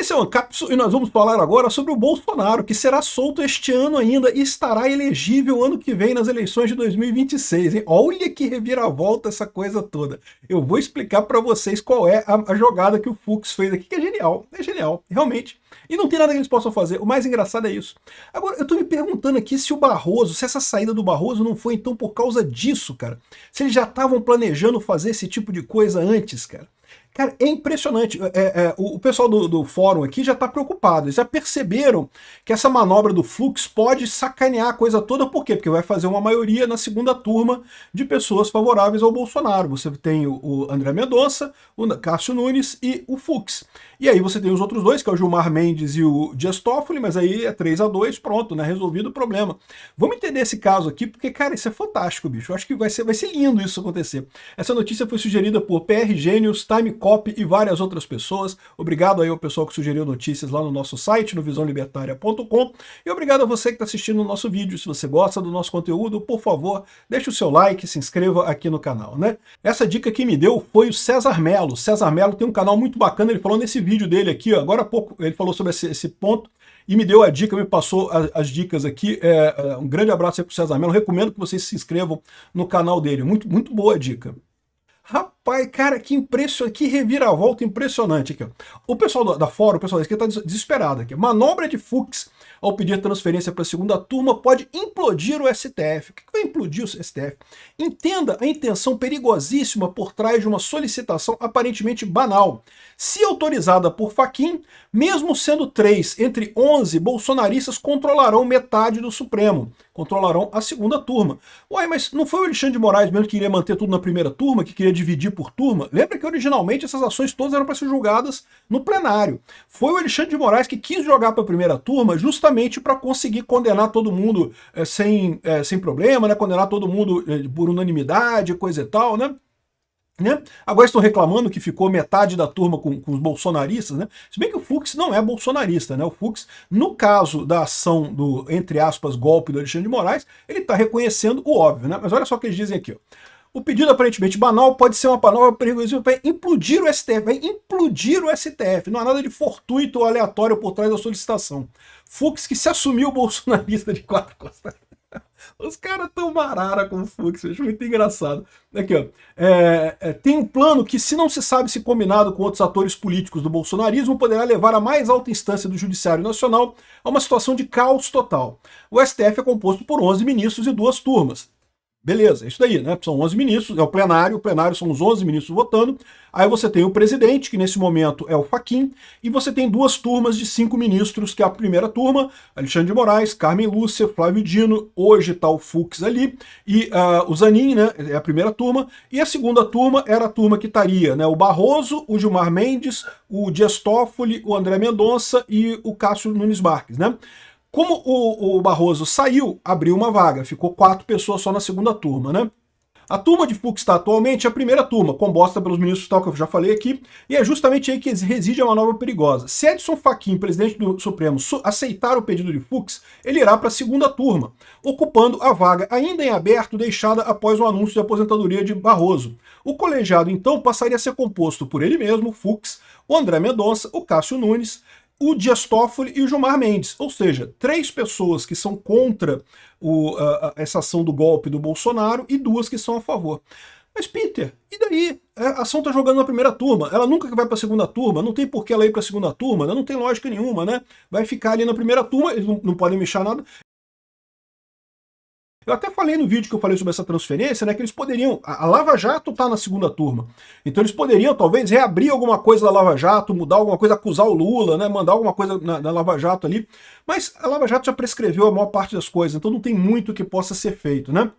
Esse é o Ancapsu e nós vamos falar agora sobre o Bolsonaro, que será solto este ano ainda e estará elegível ano que vem nas eleições de 2026. Hein? Olha que reviravolta essa coisa toda. Eu vou explicar para vocês qual é a jogada que o Fux fez aqui, que é genial, realmente. E não tem nada que eles possam fazer, o mais engraçado é isso. Agora, eu tô me perguntando aqui se o Barroso, se essa saída do Barroso não foi então por causa disso, cara. Se eles já estavam planejando fazer esse tipo de coisa antes, cara. Cara, é impressionante. O pessoal do fórum aqui já está preocupado. Eles já perceberam que essa manobra do Fux pode sacanear a coisa toda. Por quê? Porque vai fazer uma maioria na segunda turma de pessoas favoráveis ao Bolsonaro. Você tem o André Mendonça, o Cássio Nunes e o Fux. E aí você tem os outros dois, que é o Gilmar Mendes e o Dias Toffoli, mas aí é 3-2, pronto, né? Resolvido o problema. Vamos entender esse caso aqui, porque, cara, isso é fantástico, bicho. Eu acho que vai ser lindo isso acontecer. Essa notícia foi sugerida por PR Gênios, Time Copy e várias outras pessoas. Obrigado aí ao pessoal que sugeriu notícias lá no nosso site, no visãolibertaria.com. E obrigado a você que está assistindo o nosso vídeo. Se você gosta do nosso conteúdo, por favor, deixe o seu like, se inscreva aqui no canal, né? Essa dica que me deu foi o César Melo. O César Melo tem um canal muito bacana, ele falou nesse vídeo dele aqui, ó, agora há pouco, ele falou sobre esse ponto e me deu a dica, me passou as dicas aqui. Um grande abraço aí pro César Melo, recomendo que vocês se inscrevam no canal dele, muito boa a dica. Rapaz, cara, que impressionante, que reviravolta impressionante aqui, ó. O pessoal da fórum, o pessoal daqui está desesperado aqui. Manobra de Fux ao pedir transferência para a segunda turma pode implodir o STF. O que vai implodir o STF? Entenda a intenção perigosíssima por trás de uma solicitação aparentemente banal. Se autorizada por Fachin, mesmo sendo 3 entre 11, bolsonaristas controlarão metade do Supremo. Controlarão a segunda turma. Uai, mas não foi o Alexandre de Moraes mesmo que queria manter tudo na primeira turma, que queria dividir por turma? Lembra que originalmente essas ações todas eram para ser julgadas no plenário. Foi o Alexandre de Moraes que quis jogar para a primeira turma justamente para conseguir condenar todo mundo sem problema, né? Condenar todo mundo por unanimidade, coisa e tal, né? Agora estão reclamando que ficou metade da turma com os bolsonaristas, né? Se bem que o Fux não é bolsonarista, né? O Fux, no caso da ação do, entre aspas, golpe do Alexandre de Moraes, ele está reconhecendo o óbvio, né? Mas olha só o que eles dizem aqui, ó. O pedido aparentemente banal pode ser uma palavra perigosa para implodir o STF, vai implodir o STF. Não há nada de fortuito ou aleatório por trás da solicitação. Fux que se assumiu bolsonarista de quatro costas. Os caras tão marara com o Fux, eu acho muito engraçado. Aqui, ó. Tem um plano que, se não se sabe se combinado com outros atores políticos do bolsonarismo, poderá levar a mais alta instância do Judiciário Nacional a uma situação de caos total. O STF é composto por 11 ministros e 2 turmas. Beleza, é isso daí, né? São 11 ministros, é o plenário são os 11 ministros votando. Aí você tem o presidente, que nesse momento é o Fachin, e você tem 2 turmas de 5 ministros, que é a primeira turma, Alexandre de Moraes, Carmen Lúcia, Flávio Dino, hoje está o Fux ali, e o Zanin, né? É a primeira turma, e a segunda turma era a turma que estaria, né? O Barroso, o Gilmar Mendes, o Dias Toffoli, o André Mendonça e o Cássio Nunes Marques, né? Como o Barroso saiu, abriu uma vaga, ficou 4 pessoas só na segunda turma, né? A turma de Fux está atualmente a primeira turma, composta pelos ministros tal que eu já falei aqui, e é justamente aí que reside a manobra perigosa. Se Edson Fachin, presidente do Supremo, aceitar o pedido de Fux, ele irá para a segunda turma, ocupando a vaga ainda em aberto deixada após o anúncio de aposentadoria de Barroso. O colegiado, então, passaria a ser composto por ele mesmo, Fux, o André Mendonça, o Cássio Nunes, o Dias Toffoli e o Gilmar Mendes, ou seja, 3 pessoas que são contra essa ação do golpe do Bolsonaro e 2 que são a favor. Mas, Peter, e daí? A ação está jogando na primeira turma, ela nunca vai para a segunda turma, não tem por que ela ir para a segunda turma, né? Não tem lógica nenhuma, né? Vai ficar ali na primeira turma, eles não podem mexer nada. Eu até falei no vídeo que eu falei sobre essa transferência, né, que eles poderiam... A Lava Jato está na segunda turma. Então eles poderiam, talvez, reabrir alguma coisa da Lava Jato, mudar alguma coisa, acusar o Lula, né, mandar alguma coisa na Lava Jato ali. Mas a Lava Jato já prescreveu a maior parte das coisas, então não tem muito que possa ser feito, né?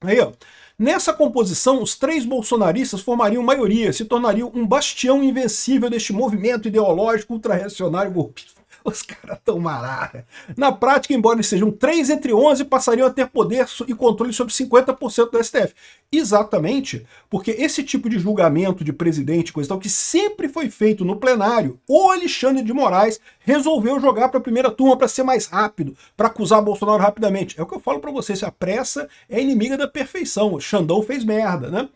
Aí, ó. Nessa composição, os 3 bolsonaristas formariam maioria, se tornariam um bastião invencível deste movimento ideológico ultra-reacionário golpista. Os caras tão marara. Na prática, embora eles sejam 3 entre 11, passariam a ter poder e controle sobre 50% do STF. Exatamente, porque esse tipo de julgamento de presidente, coisa tal, que sempre foi feito no plenário, o Alexandre de Moraes resolveu jogar para a primeira turma para ser mais rápido, para acusar Bolsonaro rapidamente. É o que eu falo para vocês, a pressa é inimiga da perfeição. O Xandão fez merda, né?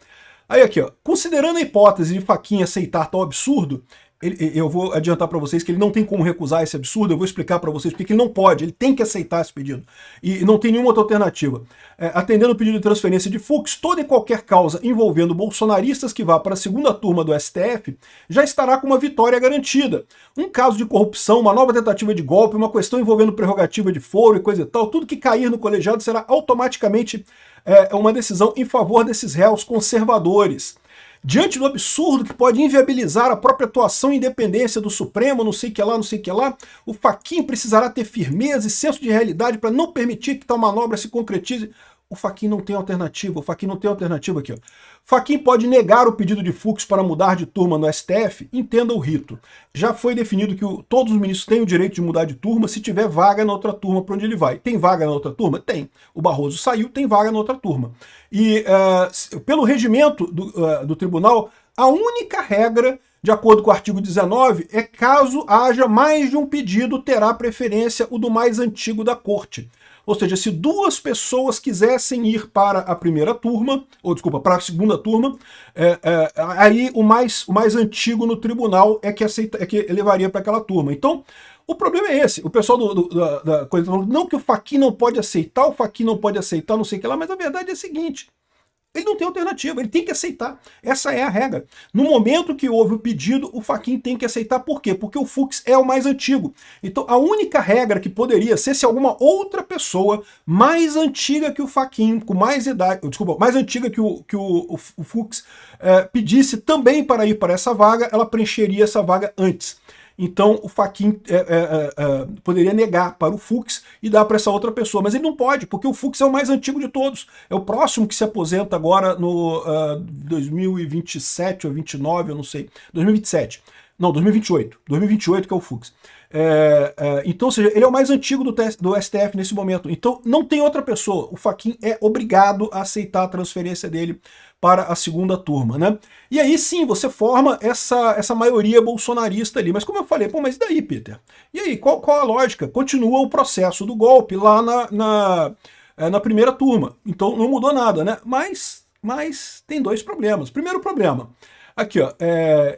Aí aqui, ó, considerando a hipótese de Fachin aceitar tal absurdo, Eu vou adiantar para vocês que ele não tem como recusar esse absurdo, eu vou explicar para vocês porque ele não pode, ele tem que aceitar esse pedido. E não tem nenhuma outra alternativa. Atendendo o pedido de transferência de Fux, toda e qualquer causa envolvendo bolsonaristas que vá para a segunda turma do STF já estará com uma vitória garantida. Um caso de corrupção, uma nova tentativa de golpe, uma questão envolvendo prerrogativa de foro e coisa e tal, tudo que cair no colegiado será automaticamente uma decisão em favor desses réus conservadores. Diante do absurdo que pode inviabilizar a própria atuação e independência do Supremo, não sei o que lá, não sei o que lá, o Fachin precisará ter firmeza e senso de realidade para não permitir que tal manobra se concretize. O Fachin não tem alternativa, o Fachin não tem alternativa aqui. Ó. Fachin pode negar o pedido de Fux para mudar de turma no STF, entenda o rito. Já foi definido que todos os ministros têm o direito de mudar de turma se tiver vaga na outra turma para onde ele vai. Tem vaga na outra turma? Tem. O Barroso saiu, tem vaga na outra turma. E pelo regimento do tribunal, a única regra, de acordo com o artigo 19, é caso haja mais de um pedido, terá preferência o do mais antigo da corte. Ou seja, se duas pessoas quisessem ir para a primeira turma, ou desculpa, para a segunda turma, aí o mais antigo no tribunal é que levaria para aquela turma. Então, o problema é esse. O pessoal da coisa tá falando, não que o Fachin não pode aceitar, o Fachin não pode aceitar, não sei o que lá, mas a verdade é a seguinte. Ele não tem alternativa, ele tem que aceitar. Essa é a regra. No momento que houve o pedido, o Fachin tem que aceitar. Por quê? Porque o Fux é o mais antigo. Então, a única regra que poderia ser se alguma outra pessoa mais antiga que o Fachin, com mais idade, desculpa, mais antiga que o Fux, pedisse também para ir para essa vaga, ela preencheria essa vaga antes. Então o Fachin poderia negar para o Fux e dar para essa outra pessoa, mas ele não pode, porque o Fux é o mais antigo de todos, é o próximo que se aposenta agora no 2027 ou 29, eu não sei, 2027, não, 2028 que é o Fux. Então, ou seja, ele é o mais antigo do STF nesse momento, então não tem outra pessoa, o Fachin é obrigado a aceitar a transferência dele para a segunda turma, né? E aí sim, você forma essa maioria bolsonarista ali. Mas como eu falei, pô, mas e daí, Peter? E aí, qual a lógica? Continua o processo do golpe lá na primeira turma. Então não mudou nada, né? Mas tem dois problemas. Primeiro problema, aqui, ó,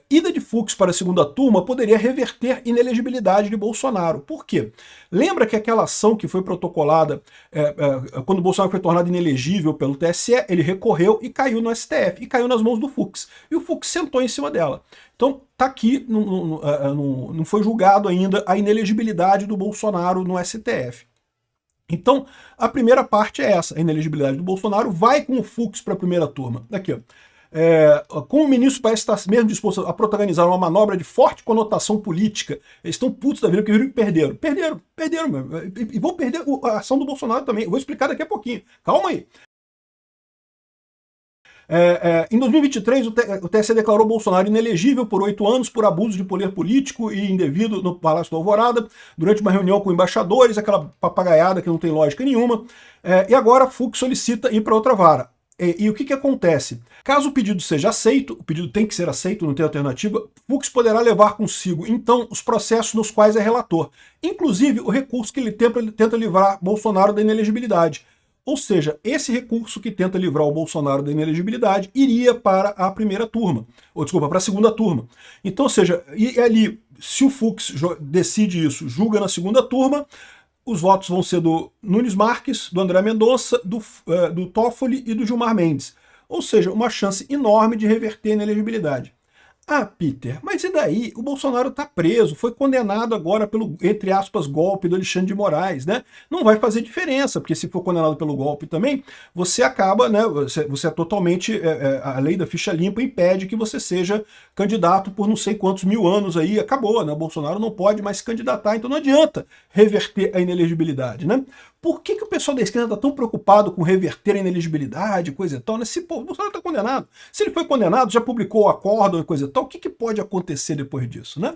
ida de Fux para a segunda turma poderia reverter inelegibilidade de Bolsonaro. Por quê? Lembra que aquela ação que foi protocolada quando o Bolsonaro foi tornado inelegível pelo TSE, ele recorreu e caiu no STF, e caiu nas mãos do Fux. E o Fux sentou em cima dela. Então tá aqui, não foi julgado ainda a inelegibilidade do Bolsonaro no STF. Então, a primeira parte é essa, a inelegibilidade do Bolsonaro vai com o Fux para a primeira turma. Aqui, ó. Com o ministro parece estar mesmo disposto a protagonizar uma manobra de forte conotação política. Eles estão putos da vida porque viram que perderam. Perderam mesmo. E vão perder a ação do Bolsonaro também. Eu vou explicar daqui a pouquinho. Calma aí. Em 2023, o TSE declarou Bolsonaro inelegível por 8 anos por abuso de poder político e indevido no Palácio do Alvorada, durante uma reunião com embaixadores, aquela papagaiada que não tem lógica nenhuma. E agora Fux solicita ir para outra vara. E o que acontece? Caso o pedido seja aceito, o pedido tem que ser aceito, não tem alternativa, Fux poderá levar consigo, então, os processos nos quais é relator, inclusive o recurso que ele tenta livrar Bolsonaro da inelegibilidade. Ou seja, esse recurso que tenta livrar o Bolsonaro da inelegibilidade iria para a primeira turma, ou desculpa, para a segunda turma. Então, ou seja, e ali, se o Fux decide isso, julga na segunda turma, os votos vão ser do Nunes Marques, do André Mendonça, do Toffoli e do Gilmar Mendes. Ou seja, uma chance enorme de reverter a inelegibilidade. Ah, Peter, mas e daí? O Bolsonaro está preso, foi condenado agora pelo, entre aspas, golpe do Alexandre de Moraes, né? Não vai fazer diferença, porque se for condenado pelo golpe também, você acaba, né? Você é totalmente. A lei da ficha limpa impede que você seja candidato por não sei quantos mil anos aí, acabou, né? O Bolsonaro não pode mais se candidatar, então não adianta reverter a inelegibilidade, né? Por que o pessoal da esquerda está tão preocupado com reverter a inelegibilidade, coisa e tal, né? Se o Bolsonaro está condenado. Se ele foi condenado, já publicou o acórdão e coisa e tal, o que pode acontecer depois disso, né?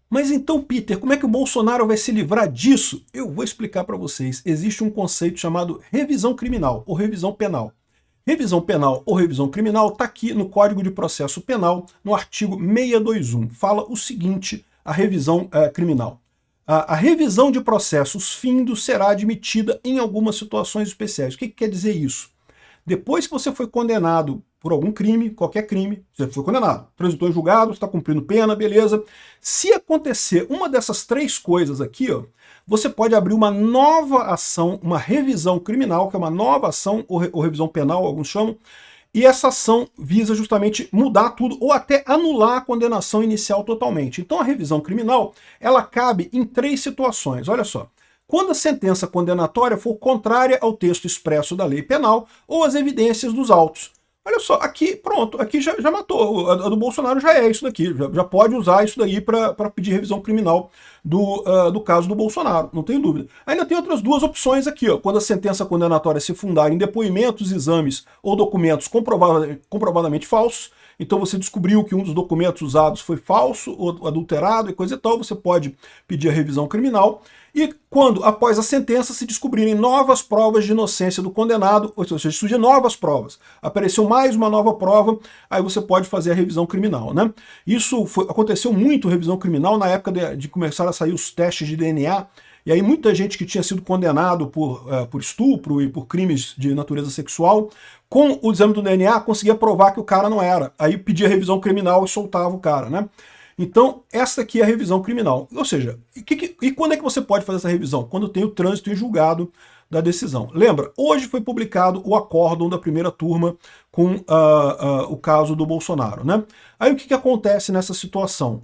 Mas então, Peter, como é que o Bolsonaro vai se livrar disso? Eu vou explicar para vocês. Existe um conceito chamado revisão criminal ou revisão penal. Revisão penal ou revisão criminal está aqui no Código de Processo Penal, no artigo 621. Fala o seguinte, a revisão criminal. A revisão de processos findos será admitida em algumas situações especiais. O que quer dizer isso? Depois que você foi condenado por algum crime, qualquer crime, você foi condenado, transitou em julgado, está cumprindo pena, beleza. Se acontecer uma dessas três coisas aqui, ó, você pode abrir uma nova ação, uma revisão criminal, que é uma nova ação, ou revisão penal, alguns chamam, e essa ação visa justamente mudar tudo ou até anular a condenação inicial totalmente. Então a revisão criminal, ela cabe em três situações, olha só. Quando a sentença condenatória for contrária ao texto expresso da lei penal ou às evidências dos autos. Olha só, aqui, pronto, aqui já matou. A do Bolsonaro já é isso daqui, já pode usar isso daí para pedir revisão criminal do caso do Bolsonaro, não tenho dúvida. Ainda tem outras duas opções aqui, ó, quando a sentença condenatória se fundar em depoimentos, exames ou documentos comprovadamente falsos. Então você descobriu que um dos documentos usados foi falso ou adulterado e coisa e tal, você pode pedir a revisão criminal. E quando, após a sentença, se descobrirem novas provas de inocência do condenado, ou seja, surgem novas provas, apareceu mais uma nova prova, aí você pode fazer a revisão criminal, né? Isso aconteceu muito, revisão criminal, na época de começar a sair os testes de DNA, e aí muita gente que tinha sido condenado por estupro e por crimes de natureza sexual, com o exame do DNA conseguia provar que o cara não era. Aí pedia revisão criminal e soltava o cara, né? Então, essa aqui é a revisão criminal. Ou seja, e quando é que você pode fazer essa revisão? Quando tem o trânsito em julgado da decisão. Lembra, hoje foi publicado o acórdão da primeira turma com o caso do Bolsonaro, né? Aí o que acontece nessa situação?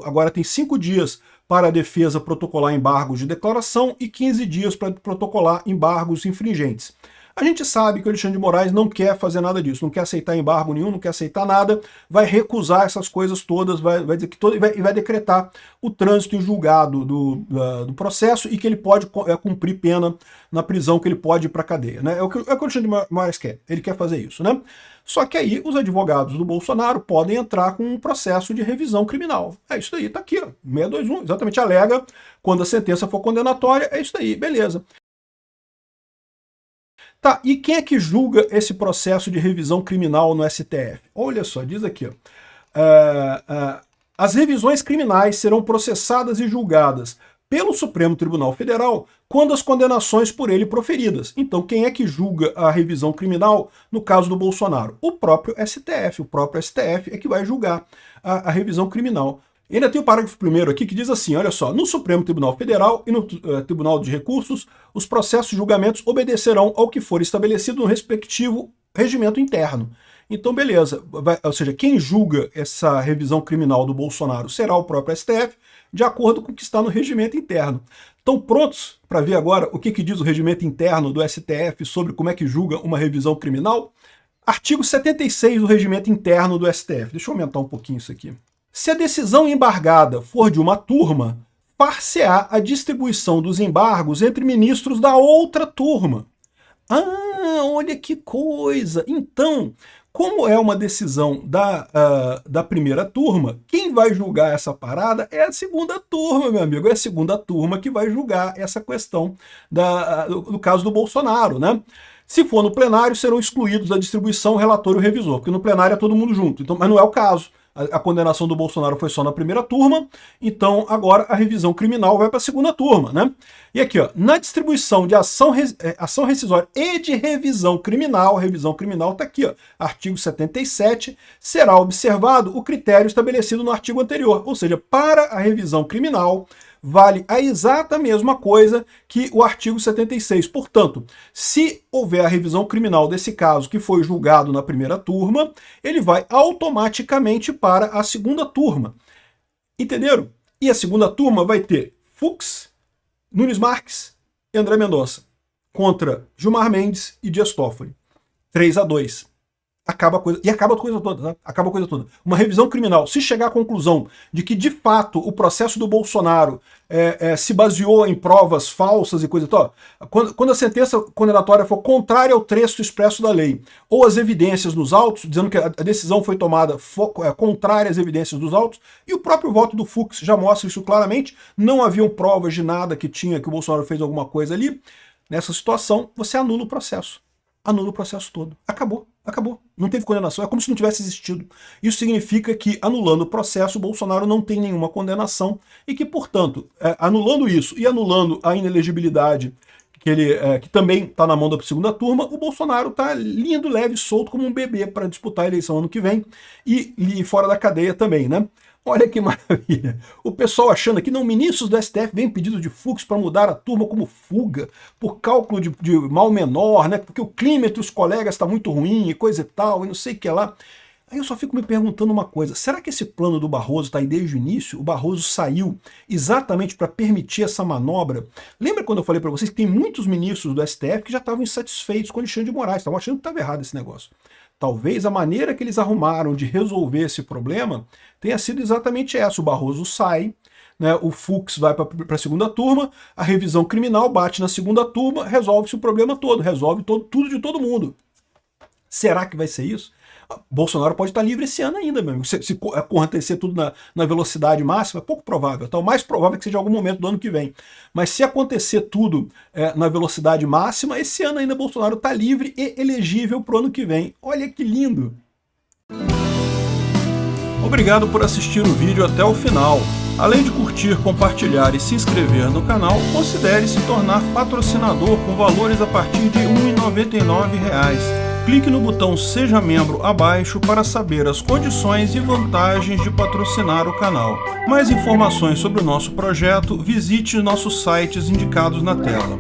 Agora tem 5 dias para a defesa protocolar embargos de declaração e 15 dias para protocolar embargos infringentes. A gente sabe que o Alexandre de Moraes não quer fazer nada disso, não quer aceitar embargo nenhum, não quer aceitar nada, vai recusar essas coisas todas, vai dizer que e vai decretar o trânsito em julgado do processo e que ele pode cumprir pena na prisão, que ele pode ir para a cadeia, né? É o que o Alexandre de Moraes quer, ele quer fazer isso, né? Só que aí os advogados do Bolsonaro podem entrar com um processo de revisão criminal. É isso daí, tá aqui, ó, 621, exatamente alega, quando a sentença for condenatória, é isso daí, beleza. Tá, e quem é que julga esse processo de revisão criminal no STF? Olha só, diz aqui, ó. As revisões criminais serão processadas e julgadas pelo Supremo Tribunal Federal quando as condenações por ele proferidas. Então, quem é que julga a revisão criminal no caso do Bolsonaro? O próprio STF. O próprio STF é que vai julgar a revisão criminal. E ainda tem o parágrafo 1º aqui que diz assim, olha só, no Supremo Tribunal Federal e no Tribunal de Recursos, os processos e julgamentos obedecerão ao que for estabelecido no respectivo regimento interno. Então, beleza, ou seja, quem julga essa revisão criminal do Bolsonaro será o próprio STF, de acordo com o que está no regimento interno. Estão prontos para ver agora o que diz o regimento interno do STF sobre como é que julga uma revisão criminal? Artigo 76 do regimento interno do STF. Deixa eu aumentar um pouquinho isso aqui. Se a decisão embargada for de uma turma, far-se-á a distribuição dos embargos entre ministros da outra turma. Ah, olha que coisa! Então, como é uma decisão da primeira turma, quem vai julgar essa parada é a segunda turma, meu amigo. É a segunda turma que vai julgar essa questão do caso do Bolsonaro, né? Se for no plenário, serão excluídos da distribuição o relator e o revisor, porque no plenário é todo mundo junto. Então, mas não é o caso. A condenação do Bolsonaro foi só na primeira turma, então agora a revisão criminal vai para a segunda turma, né? E aqui, ó, na distribuição de ação rescisória e de revisão criminal tá aqui, ó, artigo 77, será observado o critério estabelecido no artigo anterior, ou seja, para a revisão criminal, vale a exata mesma coisa que o artigo 76. Portanto, se houver a revisão criminal desse caso que foi julgado na primeira turma, ele vai automaticamente para a segunda turma. Entenderam? E a segunda turma vai ter Fux, Nunes Marques e André Mendonça contra Gilmar Mendes e Dias Toffoli. 3-2. Acaba a coisa, e acaba a coisa toda, tá? Acaba a coisa toda. Uma revisão criminal, se chegar à conclusão de que, de fato, o processo do Bolsonaro se baseou em provas falsas e coisa e tal, quando a sentença condenatória for contrária ao texto expresso da lei, ou as evidências nos autos, dizendo que a decisão foi tomada contrária às evidências dos autos, e o próprio voto do Fux já mostra isso claramente, não haviam provas de nada que o Bolsonaro fez alguma coisa ali, nessa situação, você anula o processo. Anula o processo todo. Acabou. Acabou. Não teve condenação. É como se não tivesse existido. Isso significa que, anulando o processo, o Bolsonaro não tem nenhuma condenação e que, portanto, anulando isso e anulando a inelegibilidade, que também está na mão da segunda turma, o Bolsonaro está lindo, leve, solto como um bebê para disputar a eleição ano que vem e fora da cadeia também, né? Olha que maravilha. O pessoal achando que não, ministros do STF vêm pedido de Fux para mudar a turma como fuga, por cálculo de mal menor, né? Porque o clima entre os colegas está muito ruim e coisa e tal, e não sei o que lá. Aí eu só fico me perguntando uma coisa, será que esse plano do Barroso está aí desde o início? O Barroso saiu exatamente para permitir essa manobra? Lembra quando eu falei para vocês que tem muitos ministros do STF que já estavam insatisfeitos com o Alexandre de Moraes, estavam achando que estava errado esse negócio. Talvez a maneira que eles arrumaram de resolver esse problema tenha sido exatamente essa. O Barroso sai, né, o Fux vai para a segunda turma, a revisão criminal bate na segunda turma, resolve-se o problema todo, resolve tudo de todo mundo. Será que vai ser isso? Bolsonaro pode estar livre esse ano ainda, meu amigo. Se acontecer tudo na velocidade máxima, é pouco provável. Então, o mais provável é que seja algum momento do ano que vem. Mas se acontecer tudo na velocidade máxima, esse ano ainda Bolsonaro está livre e elegível para o ano que vem. Olha que lindo! Obrigado por assistir o vídeo até o final. Além de curtir, compartilhar e se inscrever no canal, considere se tornar patrocinador com valores a partir de R$ 1,99. Clique no botão Seja Membro abaixo para saber as condições e vantagens de patrocinar o canal. Mais informações sobre o nosso projeto, visite nossos sites indicados na tela.